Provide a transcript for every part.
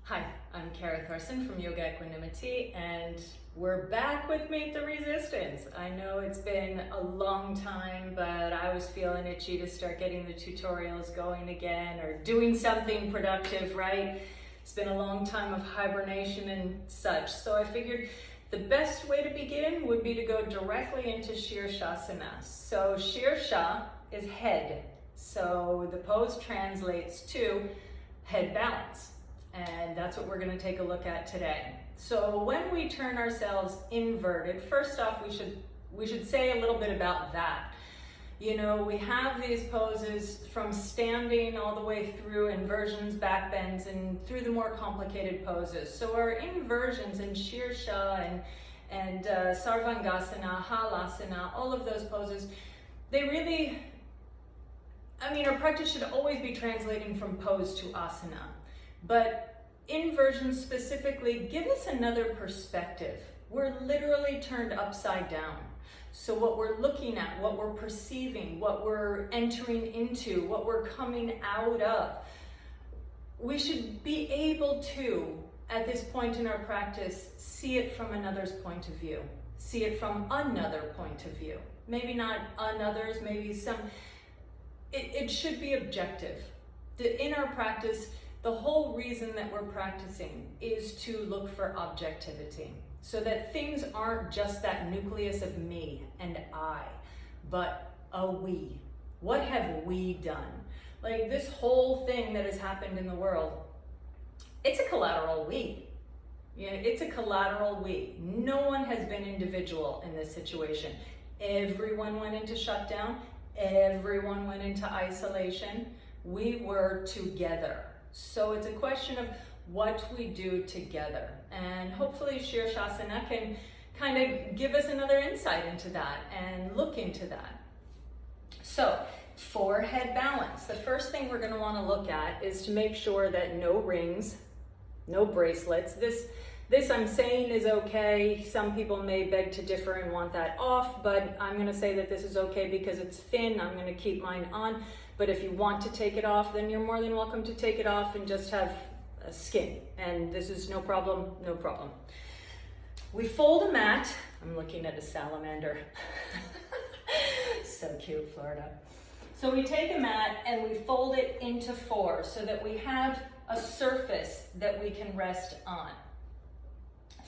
Hi, I'm Kara Thorson from Yoga Equanimity, and we're back with Meet the Resistance. I know it's been a long time, but I was feeling itchy to start getting the tutorials going again or doing something productive, right? It's been a long time of hibernation and such, so I figured the best way to begin would be to go directly into Shirshasana. So Shirsha is head, so the pose translates to head balance. And that's what we're going to take a look at today. So when we turn ourselves inverted, first off, we should say a little bit about that. You know, we have these poses from standing all the way through inversions, back bends, and through the more complicated poses. So our inversions in Shirsha and Sarvangasana, Halasana, all of those poses, they really, our practice should always be translating from pose to asana. But inversions specifically give us another perspective. We're literally turned upside down. So what we're looking at, what we're perceiving, what we're entering into, what we're coming out of, we should be able to, at this point in our practice, see it from another's point of view. See it from another point of view. Maybe not another's, maybe some. It should be objective. In our practice, the whole reason that we're practicing is to look for objectivity, so that things aren't just that nucleus of me and I, but a we. What have we done? Like this whole thing that has happened in the world, it's a collateral we. Yeah, it's a collateral we. No one has been individual in this situation. Everyone went into shutdown. Everyone went into isolation. We were together. So it's a question of what we do together. And hopefully Shirshasana can kind of give us another insight into that and look into that. So for head balance, the first thing we're going to want to look at is to make sure that no rings, no bracelets. This I'm saying is okay. Some people may beg to differ and want that off, but I'm going to say that this is okay because it's thin. I'm going to keep mine on. But if you want to take it off, then you're more than welcome to take it off and just have a skin. And this is no problem, no problem. We fold a mat. I'm looking at a salamander. So cute, Florida. So we take a mat and we fold it into four so that we have a surface that we can rest on.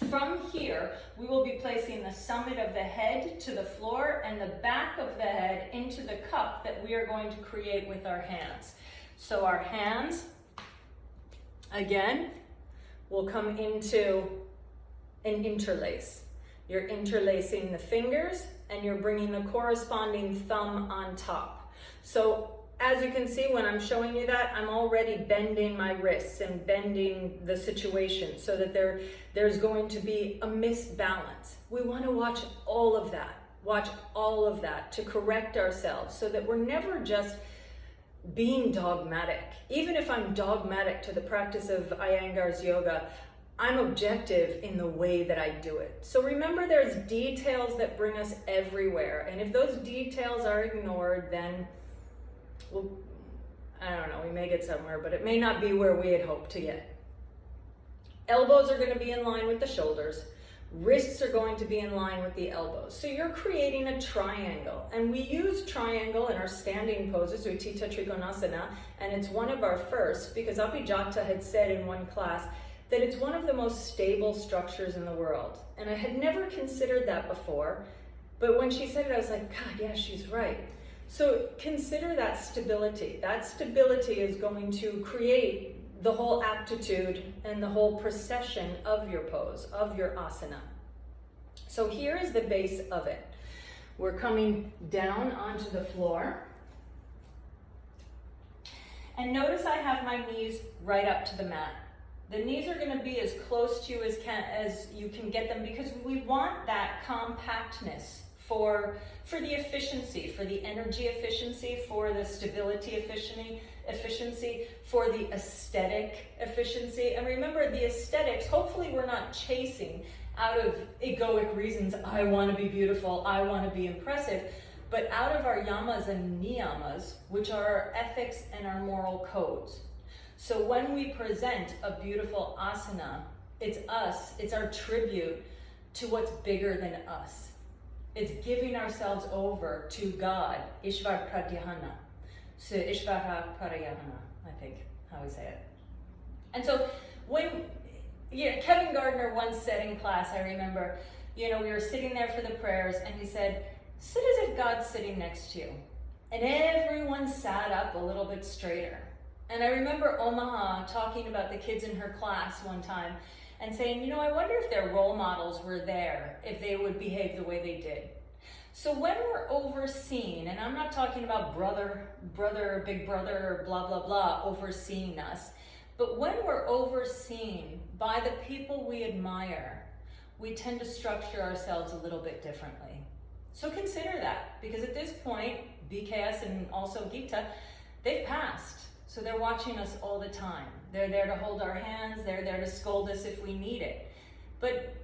From here, we will be placing the summit of the head to the floor and the back of the head into the cup that we are going to create with our hands. So our hands, again, will come into an interlace. You're interlacing the fingers and you're bringing the corresponding thumb on top. So as you can see, when I'm showing you that, I'm already bending my wrists and bending the situation so that there's going to be a misbalance. We want to watch all of that to correct ourselves so that we're never just being dogmatic. Even if I'm dogmatic to the practice of Iyengar's yoga, I'm objective in the way that I do it. So remember, there's details that bring us everywhere. And if those details are ignored, then well, I don't know, we may get somewhere, but it may not be where we had hoped to get. Elbows are going to be in line with the shoulders. Wrists are going to be in line with the elbows. So you're creating a triangle. And we use triangle in our standing poses, Utthita Trikonasana, and it's one of our first, because Abhijata had said in one class that it's one of the most stable structures in the world. And I had never considered that before, but when she said it, I was like, God, yeah, she's right. So consider that stability. That stability is going to create the whole aptitude and the whole procession of your pose, of your asana. So here is the base of it. We're coming down onto the floor. And notice I have my knees right up to the mat. The knees are going to be as close to you as you can get them because we want that compactness for the efficiency, for the energy efficiency, for the stability efficiency, for the aesthetic efficiency. And remember, the aesthetics, hopefully we're not chasing out of egoic reasons, I want to be beautiful, I want to be impressive, but out of our yamas and niyamas, which are our ethics and our moral codes. So when we present a beautiful asana, it's us, it's our tribute to what's bigger than us. It's giving ourselves over to God, Ishvar Pratyahana. So Ishvara Parayahana, I think, how we say it. And so when Kevin Gardner once said in class, I remember, we were sitting there for the prayers, and he said, sit as if God's sitting next to you. And everyone sat up a little bit straighter. And I remember Omaha talking about the kids in her class one time and saying, I wonder if their role models were there, if they would behave the way they did. So when we're overseen, and I'm not talking about brother, big brother, blah, blah, blah, overseeing us, but when we're overseen by the people we admire, we tend to structure ourselves a little bit differently. So consider that, because at this point, BKS and also Gita, they've passed. So they're watching us all the time. They're there to hold our hands. They're there to scold us if we need it. But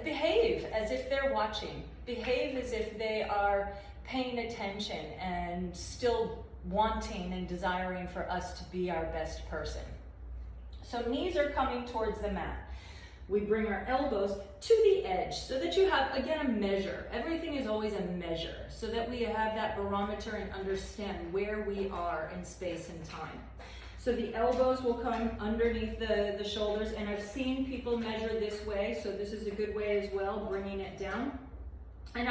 behave as if they're watching. Behave as if they are paying attention and still wanting and desiring for us to be our best person. So knees are coming towards the mat. We bring our elbows to the edge so that you have, again, a measure. Everything is always a measure so that we have that barometer and understand where we are in space and time. So the elbows will come underneath the shoulders, and I've seen people measure this way, so this is a good way as well, bringing it down. And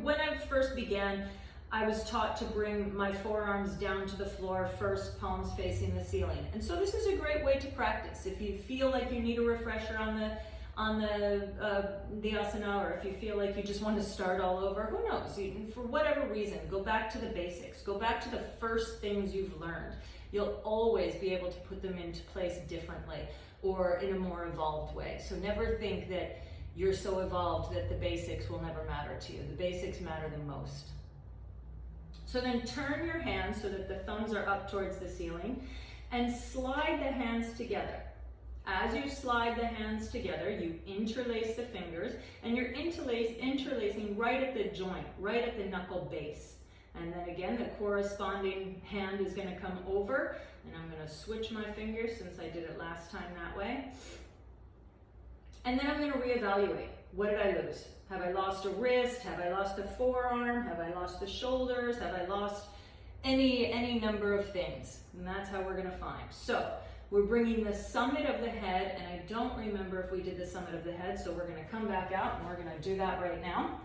when I first began, I was taught to bring my forearms down to the floor first, palms facing the ceiling. And so this is a great way to practice. If you feel like you need a refresher on the asana, or if you feel like you just want to start all over, who knows? For whatever reason, go back to the basics. Go back to the first things you've learned. You'll always be able to put them into place differently or in a more evolved way. So never think that you're so evolved that the basics will never matter to you. The basics matter the most. So then turn your hands so that the thumbs are up towards the ceiling and slide the hands together. As you slide the hands together, you interlace the fingers, and you're interlacing right at the joint, right at the knuckle base. And then again, the corresponding hand is going to come over, and I'm going to switch my fingers since I did it last time that way. And then I'm going to reevaluate. What did I lose? Have I lost a wrist? Have I lost a forearm? Have I lost the shoulders? Have I lost any number of things? And that's how we're going to find. So we're bringing the summit of the head, and I don't remember if we did the summit of the head, so we're going to come back out, and we're going to do that right now.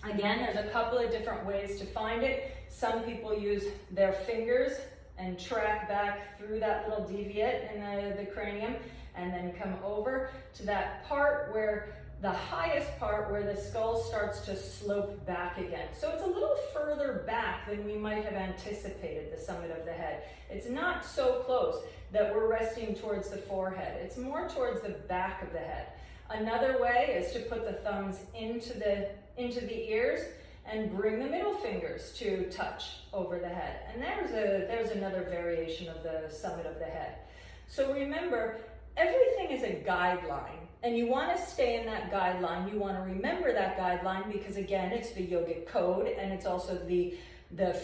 Again, there's a couple of different ways to find it. Some people use their fingers and track back through that little deviate in the cranium, and then come over to that part where the highest part where the skull starts to slope back again. So it's a little further back than we might have anticipated, the summit of the head. It's not so close that we're resting towards the forehead. It's more towards the back of the head. Another way is to put the thumbs into the ears and bring the middle fingers to touch over the head. And there's another variation of the summit of the head. So remember, everything is a guideline, and you want to stay in that guideline. You want to remember that guideline because, again, it's the yogic code, and it's also the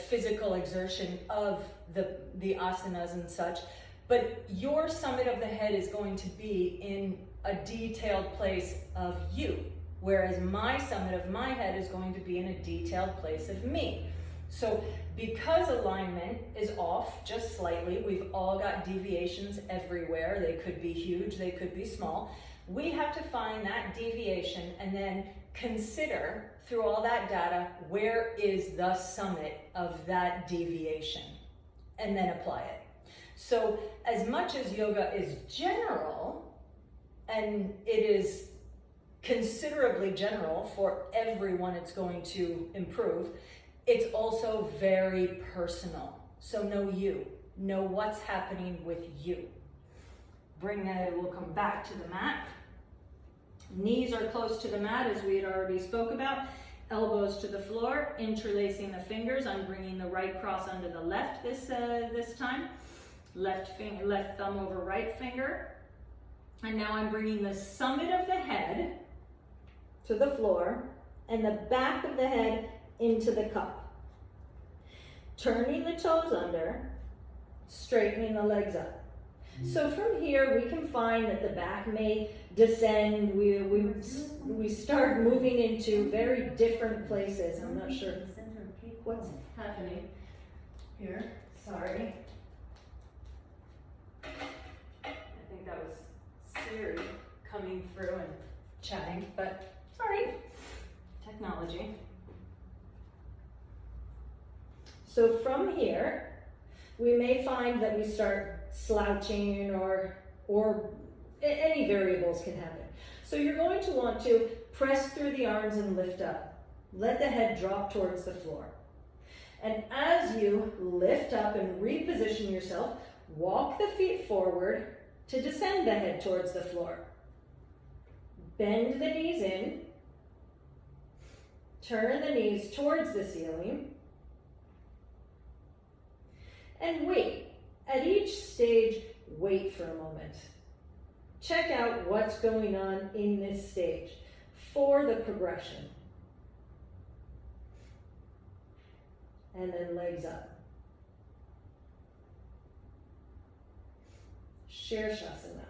physical exertion of the asanas and such. But your summit of the head is going to be in a detailed place of you, whereas my summit of my head is going to be in a detailed place of me. So because alignment is off just slightly, we've all got deviations everywhere. They could be huge, they could be small. We have to find that deviation and then consider through all that data, where is the summit of that deviation, and then apply it. So as much as yoga is general, and it is considerably general for everyone it's going to improve, it's also very personal. So know you. Know what's happening with you. We'll come back to the mat. Knees are close to the mat, as we had already spoke about. Elbows to the floor, interlacing the fingers. I'm bringing the right cross under the left this time. Left thumb over right finger. And now I'm bringing the summit of the head to the floor and the back of the head into the cup. Turning the toes under, straightening the legs up. So from here, we can find that the back may descend. We start moving into very different places. I'm not sure what's happening here. Sorry. I think that was Siri coming through and chatting, but sorry, technology. So from here, we may find that we start slouching or any variables can happen. So you're going to want to press through the arms and lift up. Let the head drop towards the floor. And as you lift up and reposition yourself, walk the feet forward to descend the head towards the floor. Bend the knees in. Turn the knees towards the ceiling. And wait. At each stage, wait for a moment. Check out what's going on in this stage for the progression. And then legs up. Shirshasana.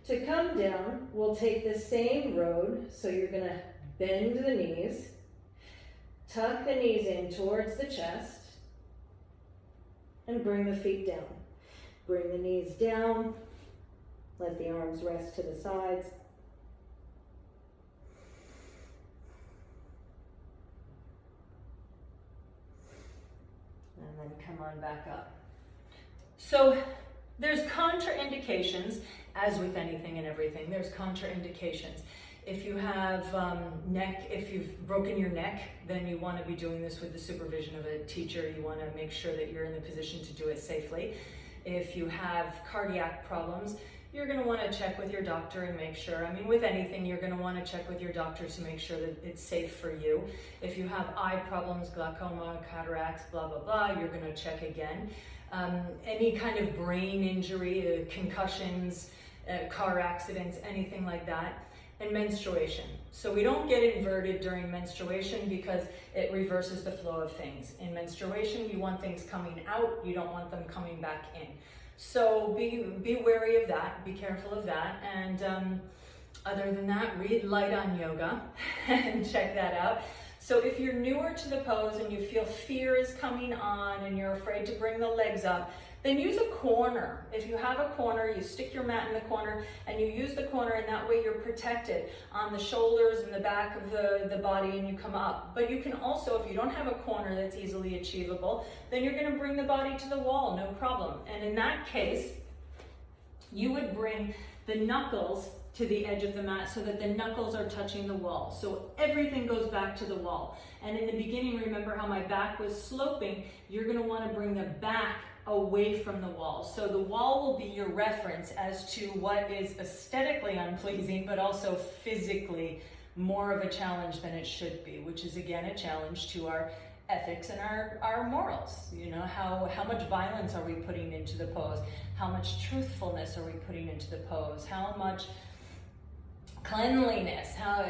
To come down, we'll take the same road, so you're going to bend the knees, tuck the knees in towards the chest, and bring the feet down. Bring the knees down. Let the arms rest to the sides. And then come on back up. So there's contraindications, as with anything and everything, there's contraindications. If you have if you've broken your neck, then you want to be doing this with the supervision of a teacher. You want to make sure that you're in the position to do it safely. If you have cardiac problems, you're going to want to check with your doctor and make sure. I mean, with anything, you're going to want to check with your doctor to make sure that it's safe for you. If you have eye problems, glaucoma, cataracts, blah, blah, blah, you're going to check again. Any kind of brain injury, concussions, car accidents, anything like that. And menstruation. So we don't get inverted during menstruation because it reverses the flow of things. In menstruation, you want things coming out, you don't want them coming back in. So be wary of that, be careful of that. And other than that, read Light on Yoga and check that out. So if you're newer to the pose and you feel fear is coming on and you're afraid to bring the legs up, then use a corner. If you have a corner, you stick your mat in the corner and you use the corner, and that way you're protected on the shoulders and the back of the body, and you come up. But you can also, if you don't have a corner that's easily achievable, then you're going to bring the body to the wall, no problem. And in that case, you would bring the knuckles to the edge of the mat so that the knuckles are touching the wall. So everything goes back to the wall. And in the beginning, remember how my back was sloping? You're going to want to bring the back away from the wall. So the wall will be your reference as to what is aesthetically unpleasing, but also physically more of a challenge than it should be, which is again a challenge to our ethics and our morals. You know, how much violence are we putting into the pose? How much truthfulness are we putting into the pose? How much cleanliness? How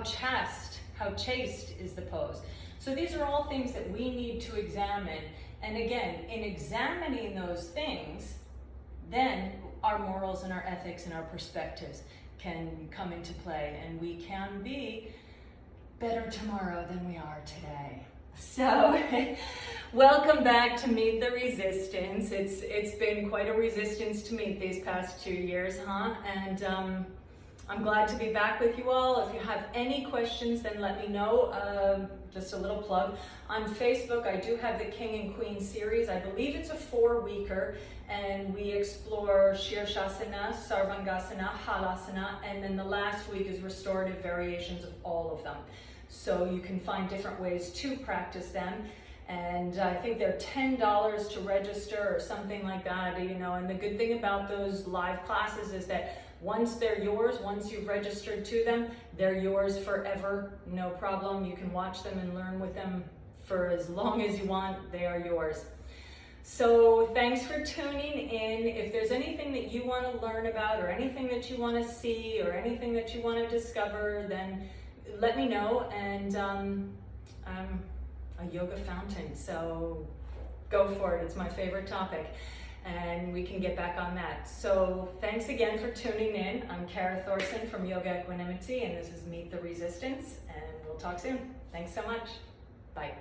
chaste is the pose? So these are all things that we need to examine. And again, in examining those things, then our morals and our ethics and our perspectives can come into play, and we can be better tomorrow than we are today. So, welcome back to Meet the Resistance. It's been quite a resistance to meet these past 2 years, huh? And I'm glad to be back with you all. If you have any questions, then let me know. Just a little plug. On Facebook, I do have the King and Queen series. I believe it's a 4-weeker, and we explore Shirshasana, Sarvangasana, Halasana, and then the last week is restorative variations of all of them. So you can find different ways to practice them. And I think they're $10 to register or something like that, you know. And the good thing about those live classes is that once they're yours, once you've registered to them, they're yours forever, no problem. You can watch them and learn with them for as long as you want. They are yours. So thanks for tuning in. If there's anything that you want to learn about, or anything that you want to see, or anything that you want to discover, then let me know. And I'm a yoga fountain, so go for it. It's my favorite topic. and we can get back on that. So thanks again for tuning in. I'm Kara Thorson from Yoga Equanimity, and this is Meet the Resistance, and we'll talk soon. Thanks so much. Bye.